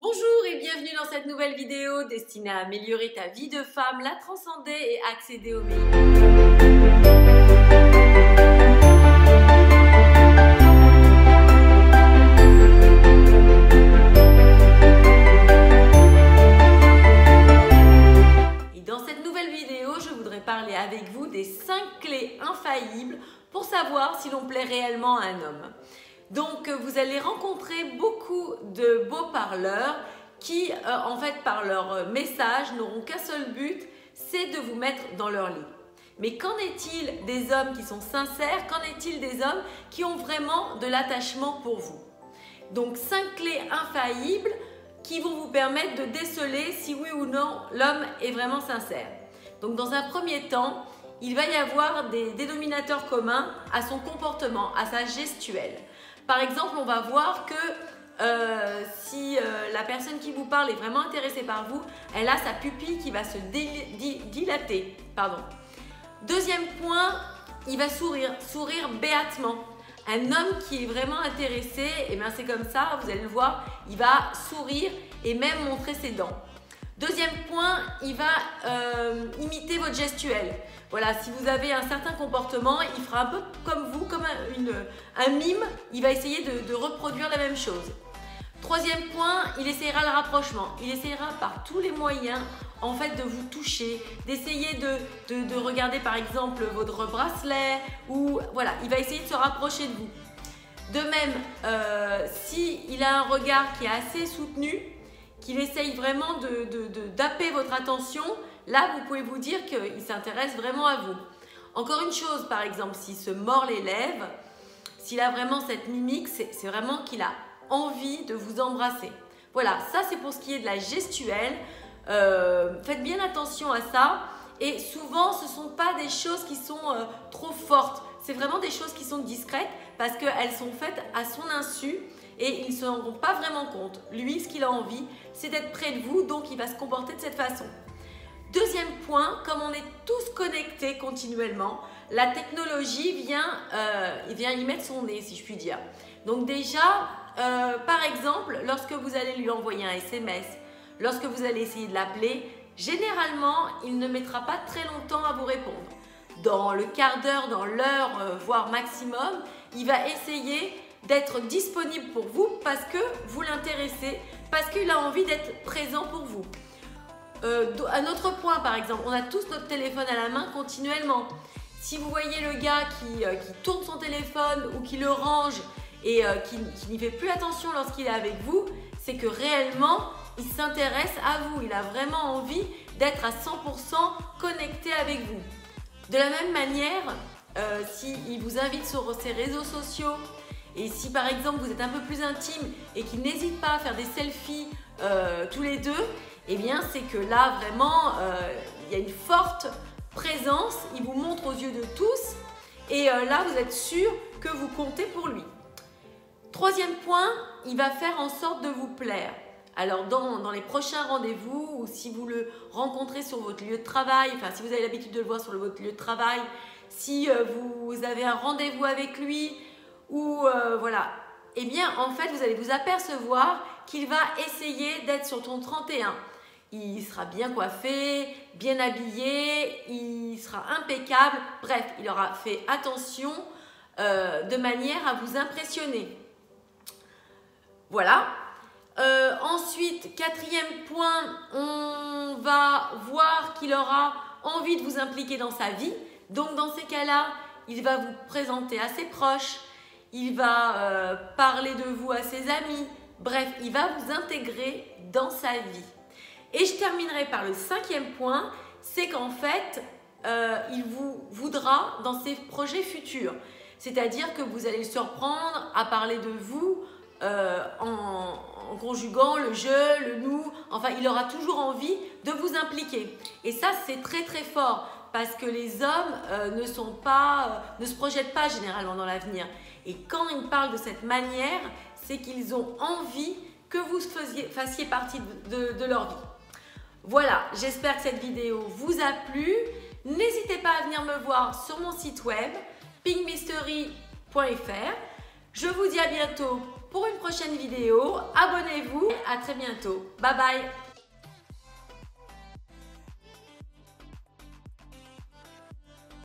Bonjour et bienvenue dans cette nouvelle vidéo destinée à améliorer ta vie de femme, la transcender et accéder au meilleur. Et dans cette nouvelle vidéo, je voudrais parler avec vous des 5 clés infaillibles pour savoir si l'on plaît réellement à un homme. Donc, vous allez rencontrer beaucoup de beaux parleurs qui, en fait, par leur message, n'auront qu'un seul but, c'est de vous mettre dans leur lit. Mais qu'en est-il des hommes qui sont sincères? Qu'en est-il des hommes qui ont vraiment de l'attachement pour vous? Donc, 5 clés infaillibles qui vont vous permettre de déceler si oui ou non l'homme est vraiment sincère. Donc, dans un premier temps, il va y avoir des dénominateurs communs à son comportement, à sa gestuelle. Par exemple, on va voir que si la personne qui vous parle est vraiment intéressée par vous, elle a sa pupille qui va se dilater. Deuxième point, il va sourire béatement. Un homme qui est vraiment intéressé, et bien c'est comme ça, vous allez le voir, il va sourire et même montrer ses dents. Deuxième point, il va imiter votre gestuelle. Voilà, si vous avez un certain comportement, il fera un peu comme vous, comme un mime, il va essayer de reproduire la même chose. Troisième point, il essaiera le rapprochement. Il essaiera par tous les moyens en fait de vous toucher, d'essayer de regarder par exemple votre bracelet ou voilà, il va essayer de se rapprocher de vous. De même, s'il a un regard qui est assez soutenu, qu'il essaye vraiment d'happer votre attention, là vous pouvez vous dire qu'il s'intéresse vraiment à vous. Encore une chose, par exemple, s'il se mord les lèvres, s'il a vraiment cette mimique, c'est vraiment qu'il a envie de vous embrasser. Voilà, ça c'est pour ce qui est de la gestuelle. Faites bien attention à ça. Et souvent, ce ne sont pas des choses qui sont trop fortes. C'est vraiment des choses qui sont discrètes parce qu'elles sont faites à son insu. Et il ne se rend pas vraiment compte. Lui, ce qu'il a envie, c'est d'être près de vous, donc il va se comporter de cette façon. Deuxième point, comme on est tous connectés continuellement, la technologie vient y mettre son nez, si je puis dire. Donc déjà, par exemple, lorsque vous allez lui envoyer un SMS, lorsque vous allez essayer de l'appeler, généralement, il ne mettra pas très longtemps à vous répondre. Dans le quart d'heure, dans l'heure, voire maximum, il va essayer d'être disponible pour vous parce que vous l'intéressez, parce qu'il a envie d'être présent pour vous. Un autre point, par exemple, on a tous notre téléphone à la main continuellement. Si vous voyez le gars qui tourne son téléphone ou qui le range et qui n'y fait plus attention lorsqu'il est avec vous, c'est que réellement, il s'intéresse à vous. Il a vraiment envie d'être à 100% connecté avec vous. De la même manière, s'il vous invite sur ses réseaux sociaux, et si par exemple vous êtes un peu plus intime et qu'il n'hésite pas à faire des selfies tous les deux, eh bien c'est que là vraiment il y a une forte présence, il vous montre aux yeux de tous et là vous êtes sûr que vous comptez pour lui. Troisième point, il va faire en sorte de vous plaire. Alors dans les prochains rendez-vous ou si vous le rencontrez sur votre lieu de travail, enfin si vous avez l'habitude de le voir sur votre lieu de travail, si vous avez un rendez-vous avec lui, ou voilà, eh bien en fait vous allez vous apercevoir qu'il va essayer d'être sur ton 31. Il sera bien coiffé, bien habillé, il sera impeccable, bref, il aura fait attention de manière à vous impressionner. Voilà. Ensuite, quatrième point, on va voir qu'il aura envie de vous impliquer dans sa vie. Donc dans ces cas-là, il va vous présenter à ses proches, il va parler de vous à ses amis, bref, il va vous intégrer dans sa vie. Et je terminerai par le cinquième point, c'est qu'en fait, il vous voudra dans ses projets futurs. C'est-à-dire que vous allez le surprendre à parler de vous en conjuguant le je, le nous, enfin, il aura toujours envie de vous impliquer. Et ça, c'est très très fort parce que les hommes ne se projettent pas généralement dans l'avenir. Et quand ils parlent de cette manière, c'est qu'ils ont envie que vous fassiez partie de leur vie. Voilà, j'espère que cette vidéo vous a plu. N'hésitez pas à venir me voir sur mon site web pinkmystery.fr. Je vous dis à bientôt pour une prochaine vidéo. Abonnez-vous, à très bientôt. Bye bye.